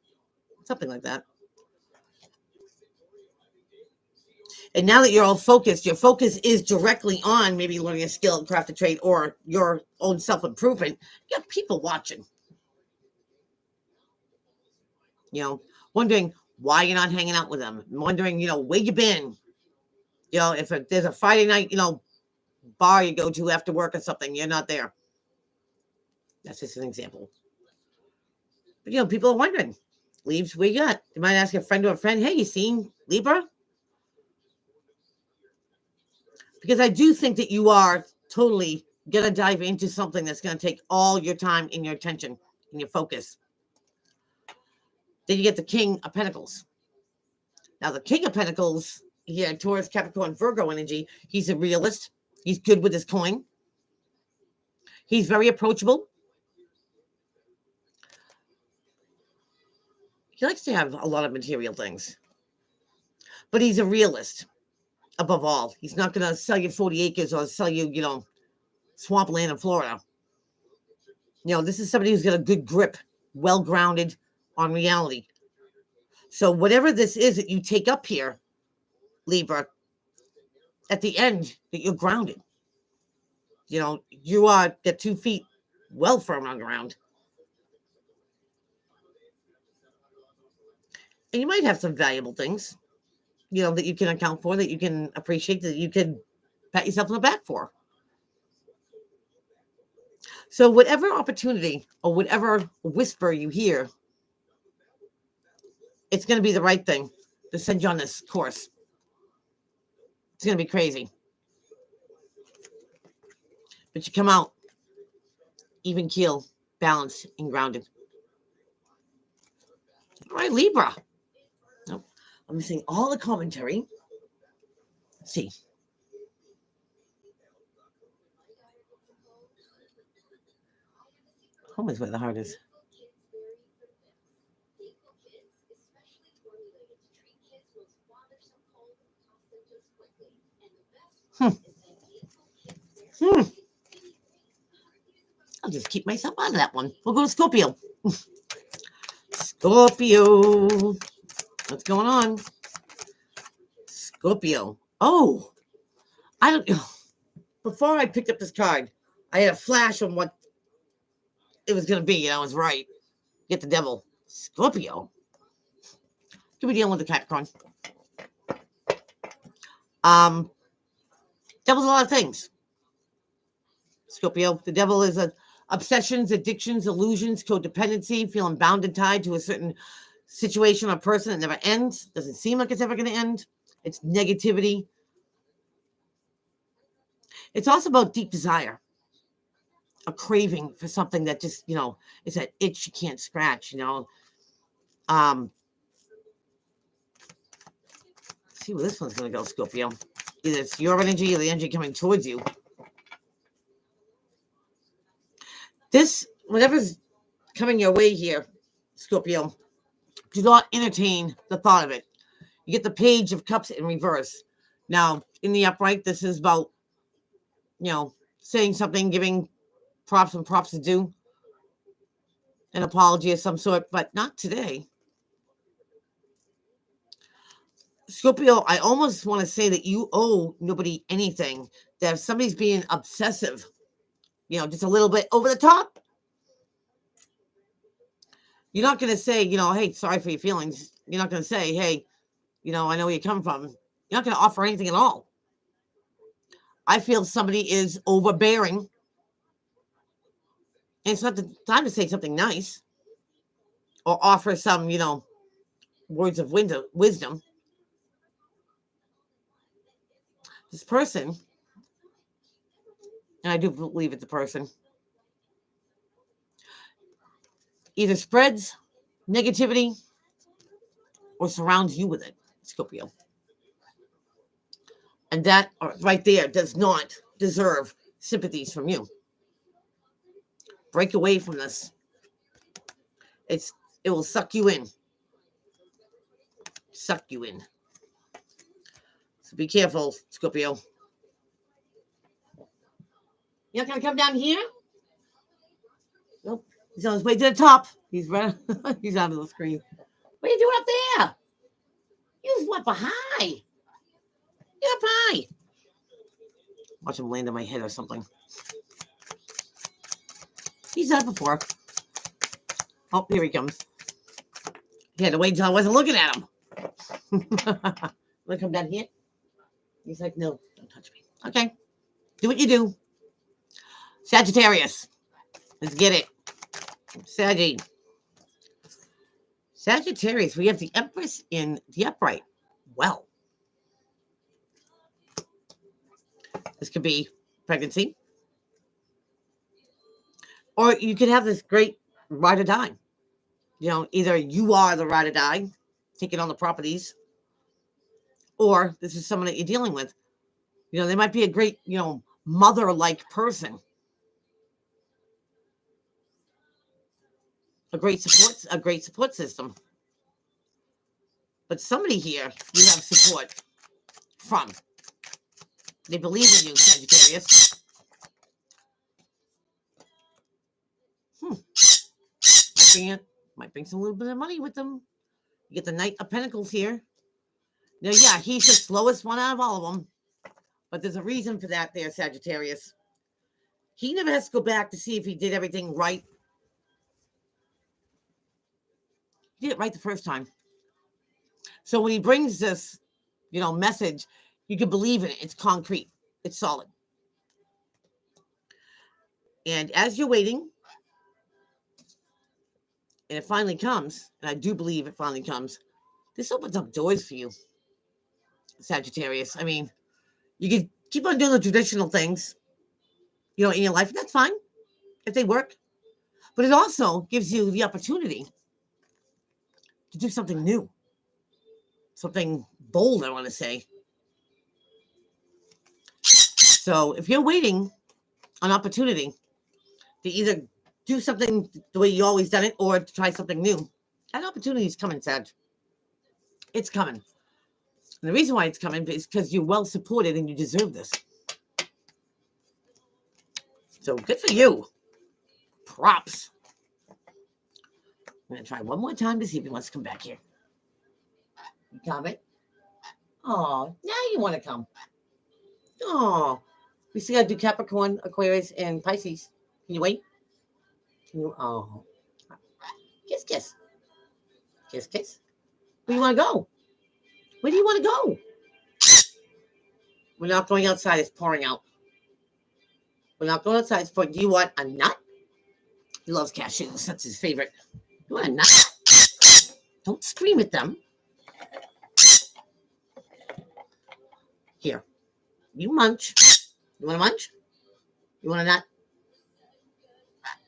Speaker 1: Something like that. And now that you're all focused, your focus is directly on maybe learning a skill, craft a trade, or your own self-improvement. You have people watching. You know, wondering why you're not hanging out with them. Wondering, you know, where you been. You know, if there's a Friday night, you know, bar you go to after work or something, you're not there. That's just an example. But, you know, people are wondering, leaves, where you got? You might ask a friend or a friend, hey, you seen Libra? Because I do think that you are totally going to dive into something that's going to take all your time and your attention and your focus. Then you get the King of Pentacles. Now, the King of Pentacles, here, Taurus, Capricorn, Virgo energy, he's a realist. He's good with his coin. He's very approachable. He likes to have a lot of material things. But he's a realist, above all. He's not going to sell you 40 acres or sell you, you know, swampland in Florida. You know, this is somebody who's got a good grip, well-grounded on reality. So whatever this is that you take up here, Libra, at the end, that you're grounded. You know, you are the 2 feet well firm on the ground. And you might have some valuable things, you know, that you can account for, that you can appreciate, that you can pat yourself on the back for. So whatever opportunity or whatever whisper you hear, it's going to be the right thing to send you on this course. It's going to be crazy. But you come out even keel, balanced, and grounded. All right, Libra. Nope. I'm missing all the commentary. Let's see. Home is where the heart is. I'll just keep myself out of that one. We'll go to Scorpio. Scorpio. What's going on? Scorpio. Oh, I don't know. Before I picked up this card, I had a flash on what it was going to be, and I was right. Get the devil. Scorpio. Could be dealing with the Capricorn. Devil's a lot of things. Scorpio. The devil is obsessions, addictions, illusions, codependency, feeling bound and tied to a certain situation or person that never ends. Doesn't seem like it's ever going to end. It's negativity. It's also about deep desire, a craving for something that just, you know, is that itch you can't scratch, you know. See where this one's going to go, Scorpio. Either it's your energy or the energy coming towards you. This, whatever's coming your way here, Scorpio, do not entertain the thought of it. You get the Page of Cups in reverse. Now, in the upright, this is about, you know, saying something, giving props when props is due, an apology of some sort, but not today. Scorpio, I almost want to say that you owe nobody anything. That if somebody's being obsessive, you know, just a little bit over the top, you're not going to say, you know, hey, sorry for your feelings. You're not going to say, hey, you know, I know where you come from. You're not going to offer anything at all. I feel somebody is overbearing. And it's not the time to say something nice or offer some, you know, words of wisdom. This person, and I do believe it's a person, either spreads negativity or surrounds you with it, Scorpio. And that right there does not deserve sympathies from you. Break away from this. It will suck you in. Suck you in. So be careful, Scorpio. You're not gonna come down here? Nope. He's on his way to the top. He's right. He's out of the screen. What are you doing up there? You went behind. You're up high. Watch him land on my head or something. He's done it before. Oh, here he comes. He had to wait until I wasn't looking at him. Wanna come down here? He's like, no, don't touch me. Okay. Do what you do. Sagittarius. Let's get it. Sagittarius, we have the Empress in the upright. Well, this could be pregnancy. Or you could have this great ride or die. You know, either you are the ride or die, taking on the properties, or this is someone that you're dealing with. You know, they might be a great, mother-like person. A great support system. But somebody here you have support from. They believe in you, Sagittarius. Might bring some little bit of money with them. You get the Knight of Pentacles here. Now, yeah, he's the slowest one out of all of them. But there's a reason for that there, Sagittarius. He never has to go back to see if he did everything right. He did it right the first time. So when he brings this, message, you can believe in it. It's concrete. It's solid. And as you're waiting, and it finally comes, and I do believe it finally comes, this opens up doors for you, Sagittarius. I mean, you can keep on doing the traditional things, in your life, and that's fine if they work. But it also gives you the opportunity to do something new, something bold, I want to say. So if you're waiting on opportunity to either do something the way you always done it or to try something new, that opportunity is coming, Sag. It's coming. And the reason why it's coming is because you're well supported and you deserve this. So good for you. Props. I'm going to try one more time to see if he wants to come back here. You coming? Oh, now you want to come. Oh, we still got to do Capricorn, Aquarius, and Pisces. Can you wait? Oh. Kiss, kiss. Kiss, kiss. Where do you want to go? Where do you want to go? We're not going outside. It's pouring out. We're not going outside. It's pouring. Do you want a nut? He loves cashews. That's his favorite. You want a nut? Don't scream at them. Here. You munch. You want a munch? You want a nut?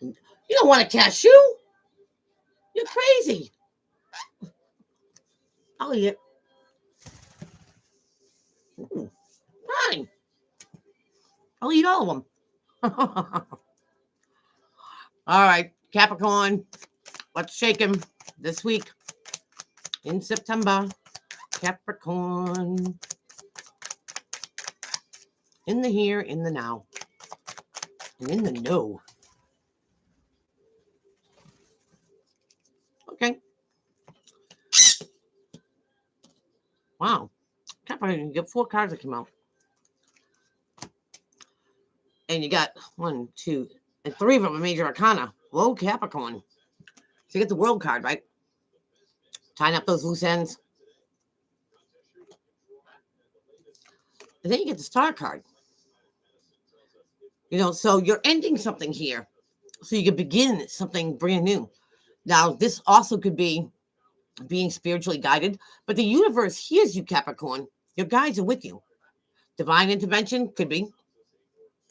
Speaker 1: You don't want a cashew? You're crazy. I'll eat it. Fine. I'll eat all of them. All right, Capricorn. Let's shake him this week in September. Capricorn. In the here, in the now, and in the no. Okay. Wow. Capricorn, you get 4 cards that come out. And you got 1, 2, and 3 of them are major arcana. Whoa, Capricorn. So you get the world card, right? Tying up those loose ends. And then you get the star card. So you're ending something here. So you can begin something brand new. Now, this also could be being spiritually guided, but the universe hears you, Capricorn. Your guides are with you. Divine intervention could be.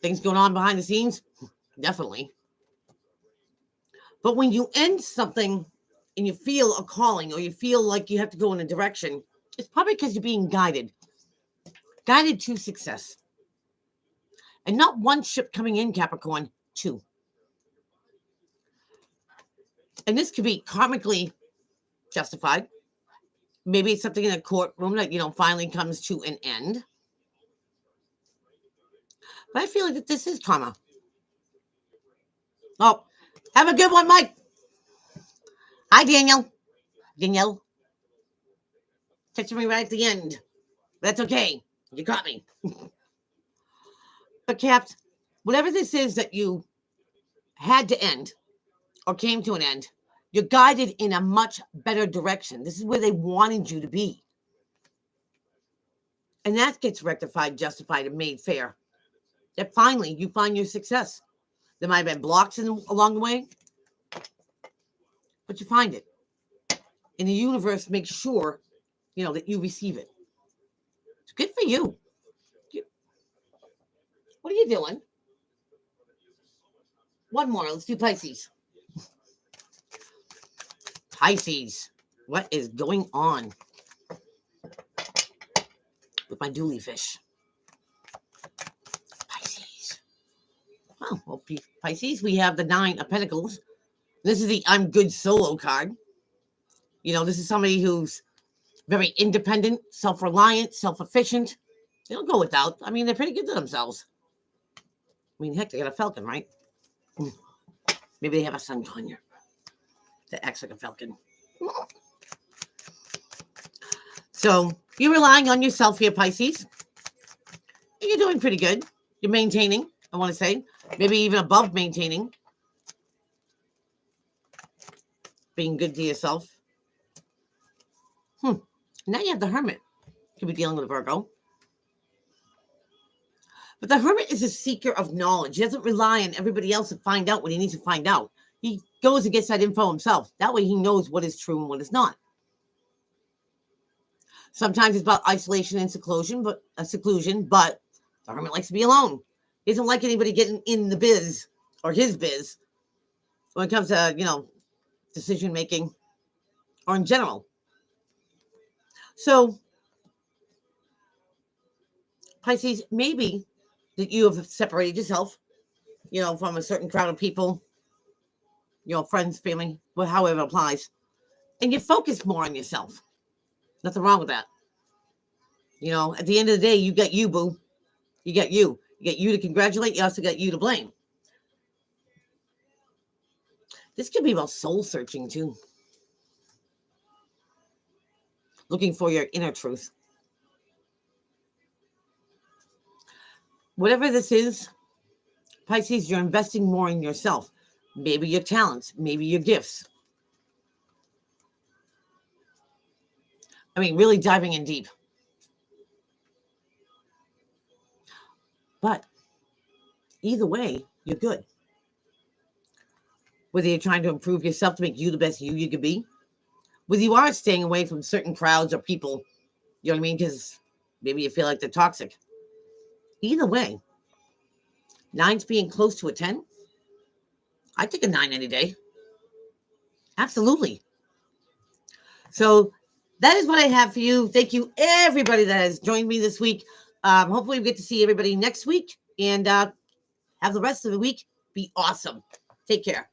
Speaker 1: Things going on behind the scenes, definitely. But when you end something and you feel a calling or you feel like you have to go in a direction, it's probably because you're being guided to success. And not one ship coming in, Capricorn, two. And this could be karmically justified. Maybe it's something in a courtroom that, finally comes to an end. But I feel like that this is karma. Oh, have a good one, Mike. Hi, Daniel. Danielle. Catching me right at the end. That's okay. You got me. But, Caps, whatever this is that you had to end or came to an end, you're guided in a much better direction. This is where they wanted you to be. And that gets rectified, justified, and made fair. That finally you find your success. There might have been blocks along the way, but you find it. And the universe makes sure, that you receive it. It's good for you. What are you doing? One more. Let's do Pisces. Pisces. What is going on with my dually fish? Pisces. Oh, well, Pisces, we have the 9 of Pentacles. This is the I'm good solo card. This is somebody who's very independent, self-reliant, self-efficient. They don't go without. I mean, they're pretty good to themselves. I mean, heck, they got a falcon, right? Maybe they have a sun conure that acts like a falcon. So you're relying on yourself here, Pisces. And you're doing pretty good. You're maintaining, I want to say. Maybe even above maintaining. Being good to yourself. Now you have the Hermit. Could be dealing with a Virgo. But the Hermit is a seeker of knowledge. He doesn't rely on everybody else to find out what he needs to find out. He goes and gets that info himself. That way he knows what is true and what is not. Sometimes it's about isolation and seclusion, but the Hermit likes to be alone. He doesn't like anybody getting in the biz or his biz when it comes to, decision making or in general. So, Pisces, maybe that you have separated yourself, from a certain crowd of people, friends, family, however it applies. And you focus more on yourself. Nothing wrong with that. At the end of the day, you got you, boo. You got you. You got you to congratulate. You also got you to blame. This could be about soul searching, too. Looking for your inner truth. Whatever this is, Pisces, you're investing more in yourself. Maybe your talents, maybe your gifts. I mean, really diving in deep. But either way, you're good. Whether you're trying to improve yourself to make you the best you can be, whether you are staying away from certain crowds or people, you know what I mean? Because maybe you feel like they're toxic. Either way, 9's being close to a 10. I take a 9 any day. Absolutely. So that is what I have for you. Thank you, everybody that has joined me this week. Hopefully we get to see everybody next week and have the rest of the week be awesome. Take care.